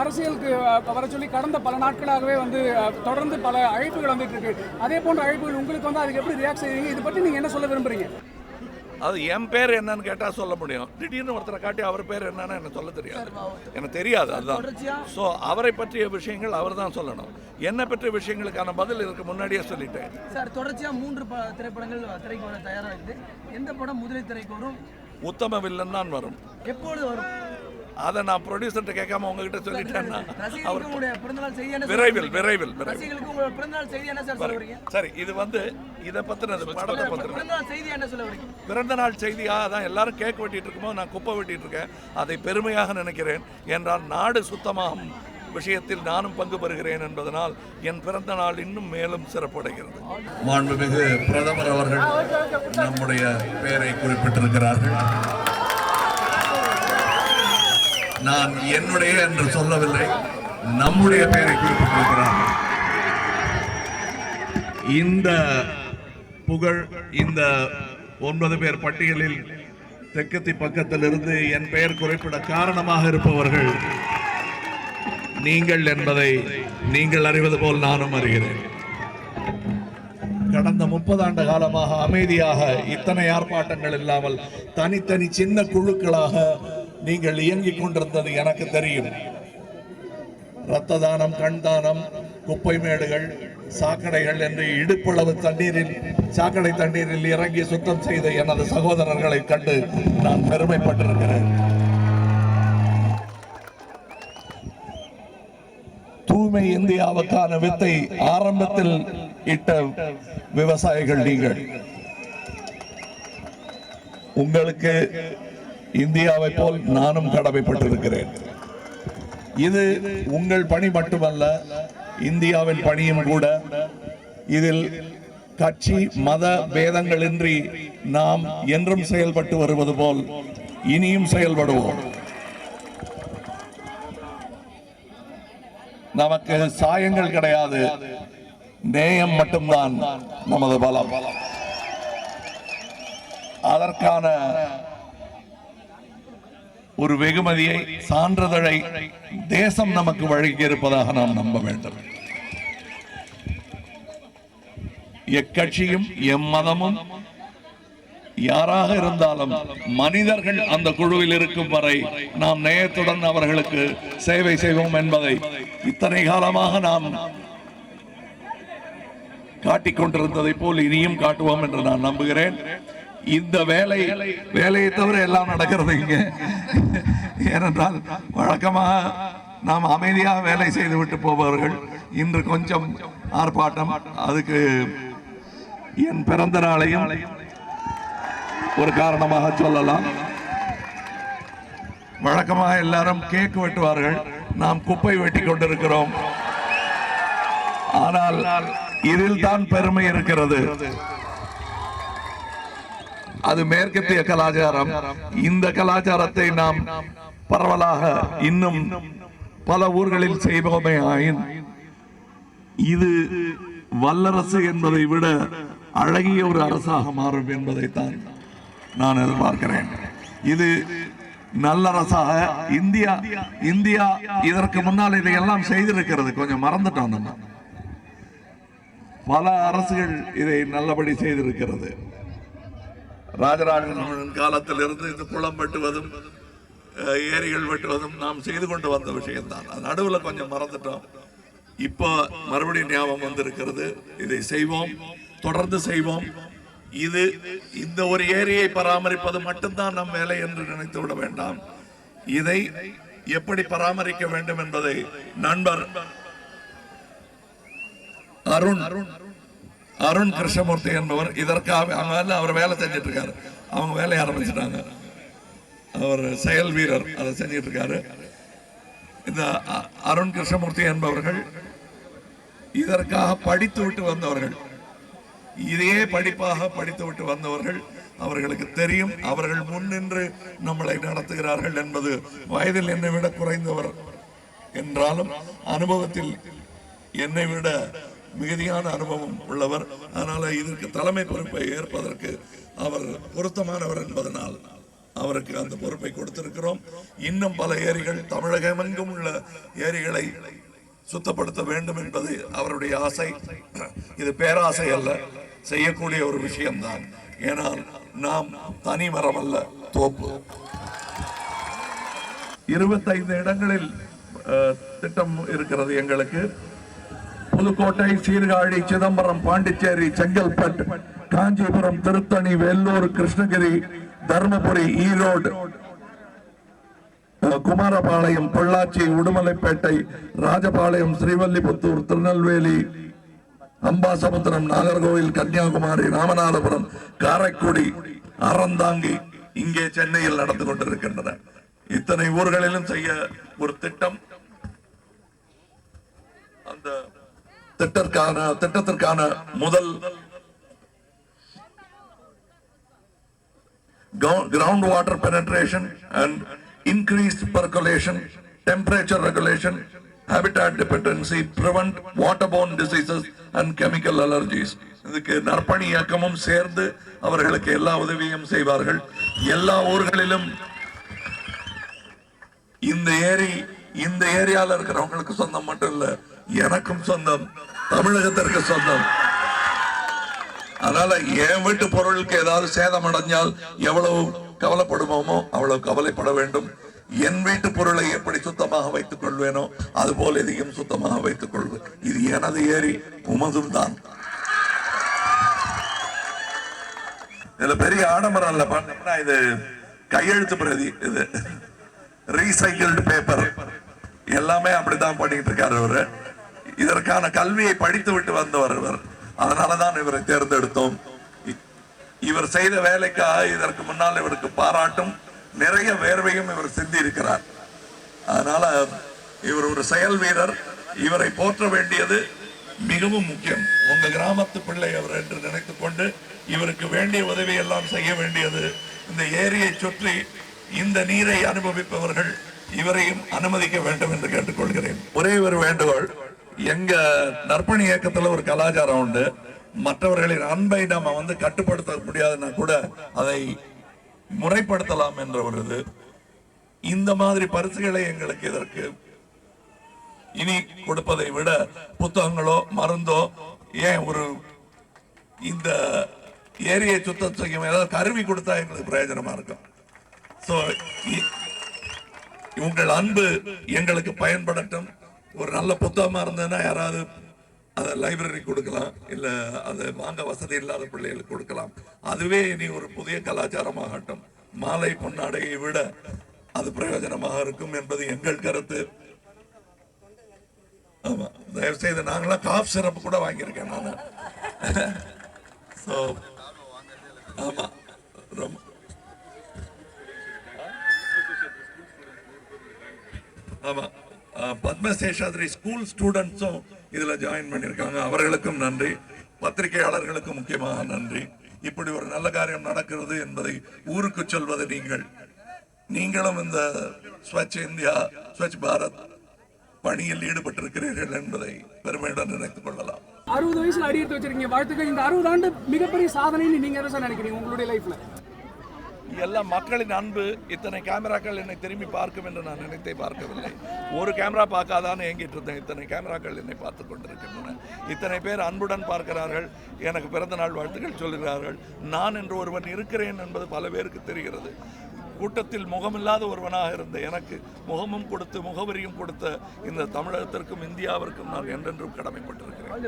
அரசியலுக்கு வர சொல்லி கடந்த பல நாட்களாகவே வந்து தொடர்ந்து பல அழைப்புகள் வந்துட்டு இருக்கு. அதே போன்ற அழைப்புகள் உங்களுக்கு வந்து அதுக்கு எப்படி ரியாக்ட் செய்வீங்க? இதை பற்றி நீங்கள் என்ன சொல்ல விரும்புறீங்க? அது என் பேர் என்னன்னு கேட்டால் சொல்ல முடியும். திடீர்னு ஒருத்தரை காட்டி அவர் பேர் என்னன்னு எனக்கு சொல்ல தெரியாது, எனக்கு தெரியாது. அதுதான். ஸோ அவரை பற்றிய விஷயங்கள் அவர் தான் சொல்லணும். என்னை பற்றிய விஷயங்களுக்கான பதில் இதுக்கு முன்னாடியே சொல்லிட்டேன். சார், தொடர்ச்சியாக 3 திரைப்படங்கள் திரைக்கு வர தயாராக இருக்குது. எந்த படம் முதலில் திரைக்கு வரும்? உத்தம வில்லன் தான் வரும். எப்பொழுது வரும்? அதை நான் ப்ரொடியூசர்கிட்ட கேட்காம உங்ககிட்ட சொல்லிட்டேன்னா விரைவில் விரைவில் சரி. இது வந்து இதை பற்றினது படத்தை பற்றின பிறந்த நாள் செய்தியாக தான் எல்லாரும் கேக் வெட்டிட்டு இருக்கும்போது நான் குப்பை வெட்டிட்டு இருக்கேன். அதை பெருமையாக நினைக்கிறேன். என்றால் நாடு சுத்தமாகும் விஷயத்தில் நானும் பங்கு பெறுகிறேன் என்பதனால் என் பிறந்த நாள் இன்னும் மேலும் சிறப்படைகிறது. மாண்புமிகு பிரதமர் அவர்கள் நம்முடைய பெயரை குறிப்பிட்டிருக்கிறார்கள். நான் என்னுடைய என்று சொல்லவில்லை, நம்முடைய பெயரை குறிப்பிட்டிருக்கிறார்கள். இந்த புகழ், இந்த 9 பேர் பட்டியலில் தெற்கத்தி பக்கத்தில் இருந்து என் பெயர் குறிப்பிட காரணமாக இருப்பவர்கள் நீங்கள் என்பதை நீங்கள் அறிவது போல் நானும் அறிகிறேன். கடந்த 30 ஆண்டு காலமாக அமைதியாக இத்தனை ஆர்ப்பாட்டங்கள் இல்லாமல் தனித்தனி சின்ன குழுக்களாக நீங்கள் இயங்கிக் கொண்டிருந்தது எனக்கு தெரியும். இரத்த தானம், கண் தானம், குப்பை மேடுகள், சாக்கடைகள் என்று இடுப்பளவு தண்ணீரில், சாக்கடை தண்ணீரில் இறங்கி சுத்தம் செய்த எனது சகோதரர்களை கண்டு நான் பெருமைப்பட்டிருக்கிறேன். தூய்மை இந்தியாவுக்கான வித்தை ஆரம்பத்தில் இட்ட விவசாயிகள் நீங்கள். உங்களுக்கு இந்தியாவை போல் நானும் கடமைப்பட்டிருக்கிறேன். இது உங்கள் பணி மட்டுமல்ல, இந்தியாவின் பணியும் கூட. இதில் கட்சி மத பேதங்களின்றி நாம் என்றும் செயல்பட்டு வருவது போல் இனியும் செயல்படுவோம். நமக்கு சாயங்கள் கிடையாது, நேயம் மட்டும்தான் நமது பலம். அதற்கான ஒரு வெகுமதியை, சான்றிதழை தேசம் நமக்கு வழங்கி இருப்பதாக நாம் நம்ப வேண்டும். எக்கட்சியும் எம்மதமும் யாராக இருந்தாலும் மனிதர்கள் அந்த குழுவில் இருக்கும் வரை நாம் நேயத்துடன் அவர்களுக்கு சேவை செய்வோம் என்பதை இத்தனை காலமாக நாம் காட்டிக் கொண்டிருந்ததை போல் இனியும் காட்டுவோம் என்று நான் நம்புகிறேன். இந்த வேலையை தவிர எல்லாம் நடக்கிறது இங்கே. ஏனென்றால் வழக்கமாக நாம் அமைதியாக வேலை செய்து விட்டு போபவர்கள். இன்று கொஞ்சம் ஆர்ப்பாட்டம். அதுக்கு என் பிறந்த நாளையும் ஒரு காரணமாக சொல்லலாம். வழக்கமாக எல்லாரும் கேக் வெட்டுவார்கள், நாம் குப்பை வெட்டி கொண்டிருக்கிறோம். ஆனால் இதில் தான் பெருமை இருக்கிறது. அது மேற்கத்திய கலாச்சாரம். இந்த கலாச்சாரத்தை நாம் பரவலாக இன்னும் பல ஊர்களில் செய்வோமே ஆயின் இது வல்லரசு என்பதை விட அழகிய ஒரு அரசாக மாறும் என்பதைத்தான் நான் எதிர்பார்க்கிறேன். இது நல்லரசாக இந்தியா இதற்கு முன்னால் இதையெல்லாம் செய்திருக்கிறது. கொஞ்சம் மறந்துட்டோம். நம்ம பல அரசுகள் இதை நல்லபடி செய்திருக்கிறது. ராஜராஜ சோழன் காலத்திலிருந்து இந்த குளம் வெட்டுவதும் ஏரிகள் வெட்டுவதும் நாம் செய்து கொண்டு வந்த விஷயம்தான். நடுவில் கொஞ்சம் மறந்துட்டோம். இப்போ மறுபடியும் ஞாபகம் வந்திருக்கிறது. இதை செய்வோம், தொடர்ந்து செய்வோம். இது இந்த ஒரு ஏரியை பராமரிப்பது மட்டும்தான் நம் வேலை என்று நினைத்து விட வேண்டாம். இதை எப்படி பராமரிக்க வேண்டும் என்பதை நண்பர் அருண் கிருஷ்ணமூர்த்தி என்பவர் இதற்காக அவர் வேலை செஞ்சிட்டு இருக்காரு. அவங்க வேலையை ஆரம்பிச்சுட்டாங்க. அவர் செயல் வீரர், அதை செஞ்சிட்டு இருக்காரு. இந்த அருண் கிருஷ்ணமூர்த்தி என்பவர்கள் இதற்காக படித்து விட்டு வந்தவர்கள். இதையே படிப்பாக படித்து விட்டு வந்தவர்கள். அவர்களுக்கு தெரியும், அவர்கள் முன்னின்று நம்மளை நடத்துகிறார்கள் என்பது. வயதில் என்னை விட குறைந்தவர் என்றாலும் அனுபவத்தில் என்னை விட மிகுதியான அனுபவம் உள்ளவர். அதனால இதற்கு தலைமை பொறுப்பை ஏற்பதற்கு அவர் பொருத்தமானவர் என்பதனால் அவருக்கு அந்த பொறுப்பை கொடுத்திருக்கிறோம். இன்னும் பல ஏரிகள், தமிழகமெங்கும் உள்ள ஏரிகளை சுத்தப்படுத்த வேண்டும் என்பது அவருடைய ஆசை. இது பேராசை அல்ல, செய்யக்கூடிய ஒரு விஷயம்தான். ஏனால் நாம் தனி மரம் அல்ல, தோப்பு. 25 இடங்களில் திட்டம் இருக்கிறது எங்களுக்கு. புதுக்கோட்டை, சீர்காழி, சிதம்பரம், பாண்டிச்சேரி, செங்கல்பட்டு, காஞ்சிபுரம், திருத்தணி, வேலூர், கிருஷ்ணகிரி, தர்மபுரி, ஈரோடு, குமாரபாளையம், பொள்ளாச்சி, உடுமலைப்பேட்டை, ராஜபாளையம், ஸ்ரீவல்லிபுத்தூர், திருநெல்வேலி, அம்பாசமுத்திரம், நாகர்கோவில், கன்னியாகுமரி, ராமநாதபுரம், காரைக்குடி, அறந்தாங்கி இங்கே சென்னையில் நடந்து கொண்டிருக்கின்றன. இத்தனை ஊர்களிலும் செய்ய ஒரு திட்டம். அந்த திட்டத்திற்கான முதல் ground water penetration and increased percolation, temperature regulation, habitat dependency, prevent waterborne diseases and chemical allergies. இதுக்கு நற்பணி இயக்கமும் சேர்ந்து அவர்களுக்கு எல்லா உதவியும் செய்வார்கள். எல்லா ஊர்களிலும் இந்த ஏரியால இருக்கிறவங்களுக்கு சொந்தம் மட்டும் இல்ல, எனக்கும் சொந்தம், தமிழகத்திற்கு சொந்தம். அதனால என் வீட்டு பொருளுக்கு ஏதாவது சேதம் அடைஞ்சால் எவ்வளவு கவலைப்படுவோமோ அவ்வளவு கவலைப்பட வேண்டும். என் வீட்டு பொருளை எப்படி சுத்தமாக வைத்துக் கொள்வேனோ அதுபோல் இதையும் சுத்தமாக வைத்துக் கொள்வேன். இது எனது ஏரி, உமதும் தான். இதுல பெரிய ஆடம்பரம் இல்ல, பார்த்தீங்கன்னா இது கையெழுத்து பிரதி, இது ரீசைக்கிள்டு பேப்பர், எல்லாமே அப்படித்தான் பண்ணிட்டு இருக்காரு அவரு. இதற்கான கல்வியை படித்து விட்டு வந்தவர் இவர். அதனாலதான் இவரை தேர்ந்தெடுத்தோம். இவர் செய்த வேலைக்காக இதற்கு முன்னால் இவருக்கு பாராட்டும் நிறைய வேர்வையும் இவர் சிந்தி இருக்கிறார். அதனால இவர் ஒரு செயல் வீரர். இவரை போற்ற வேண்டியது மிகவும் முக்கியம். உங்க கிராமத்து பிள்ளை அவர் என்று நினைத்துக் கொண்டு இவருக்கு வேண்டிய உதவி எல்லாம் செய்ய வேண்டியது. இந்த ஏரியை சுற்றி இந்த நீரை அனுபவிப்பவர்கள் இவரையும் அனுமதிக்க வேண்டும் என்று கேட்டுக்கொள்கிறேன். ஒரே ஒரு வேண்டுகோள், எங்க நற்பணி இயக்கத்துல ஒரு கலாச்சாரம் உண்டு. மற்றவர்களின் அன்பை நாம கட்டுப்படுத்த முடியாதுன்னா கூட அதை முறைப்படுத்தலாம் என்ற ஒரு இது. இந்த மாதிரி பரிசுகளை எங்களுக்கு இதற்கு இனி கொடுப்பதை விட புத்தகங்களோ மருந்தோ, ஏன் ஒரு இந்த ஏரியை சுத்தம் செய்யும் ஏதாவது கருவி கொடுத்தா எங்களுக்கு பிரயோஜனமா இருக்கும். உங்கள் அன்பு எங்களுக்கு பயன்படட்டும். ஒரு நல்ல புத்தகமா இருந்ததுன்னா யாராவது அதை லைப்ரரி கொடுக்கலாம், இல்ல அதை வாங்க வசதி இல்லாத பிள்ளைகளுக்கு கொடுக்கலாம். அதுவே இனி ஒரு புதிய கலாச்சாரமாகட்டும். மாலை பொன்னாடையை விட அது பிரயோஜனமாக இருக்கும் என்பது எங்கள் கருத்து. ஆமா, தயவு செய்து நாங்களாம் காஃப் சிரப்பு கூட வாங்கியிருக்கேன் நான். ஆமா, ரொம்ப ஆமா. பத்மசேஷாத்ரி ஸ்கூல் ஸ்டூடெண்ட்ஸும் இதுல ஜாயின் பண்ணிருக்காங்க. அவர்களுக்கும் நன்றி. பத்திரிகையாளர்களுக்கும் முக்கியமாக நன்றி. இப்படி ஒரு நல்ல காரியம் நடக்கிறது என்பதை ஊருக்கு சொல்வது நீங்களும் இந்த ஸ்வச் இந்தியா, ஸ்வச் பாரத் பணியில் ஈடுபட்டிருக்கிறீர்கள் என்பதை பெருமையுடன் நினைத்துக் கொள்ளலாம். 60 வயசுல அடியெடுத்து வச்சிருக்கீங்க, வாழ்த்துக்கள். இந்த 60 ஆண்டு மிகப்பெரிய சாதனைன்னு நீங்க என்ன நினைக்கிறீங்க உங்களுடைய லைஃப்ல? எல்லா மக்களின் அன்பு. இத்தனை கேமராக்கள் என்னை திரும்பி பார்க்கும் என்று நான் நினைத்தே பார்க்கவில்லை. ஒரு கேமரா பார்க்காதான்னு ஏங்கிட்டு இருந்தேன். இத்தனை கேமராக்கள் என்னை பார்த்து கொண்டிருக்கின்றன. இத்தனை பேர் அன்புடன் பார்க்கிறார்கள், எனக்கு பிறந்த நாள் வாழ்த்துக்கள் சொல்கிறார்கள். நான் என்று ஒருவன் இருக்கிறேன் என்பது பல பேருக்கு தெரிகிறது. கூட்டத்தில் முகமில்லாத ஒருவனாக இருந்த எனக்கு முகமும் கொடுத்து முகவரியும் கொடுத்த இந்த தமிழகத்திற்கும் இந்தியாவிற்கும் நான் என்றென்றும் கடமைப்பட்டிருக்கிறேன்.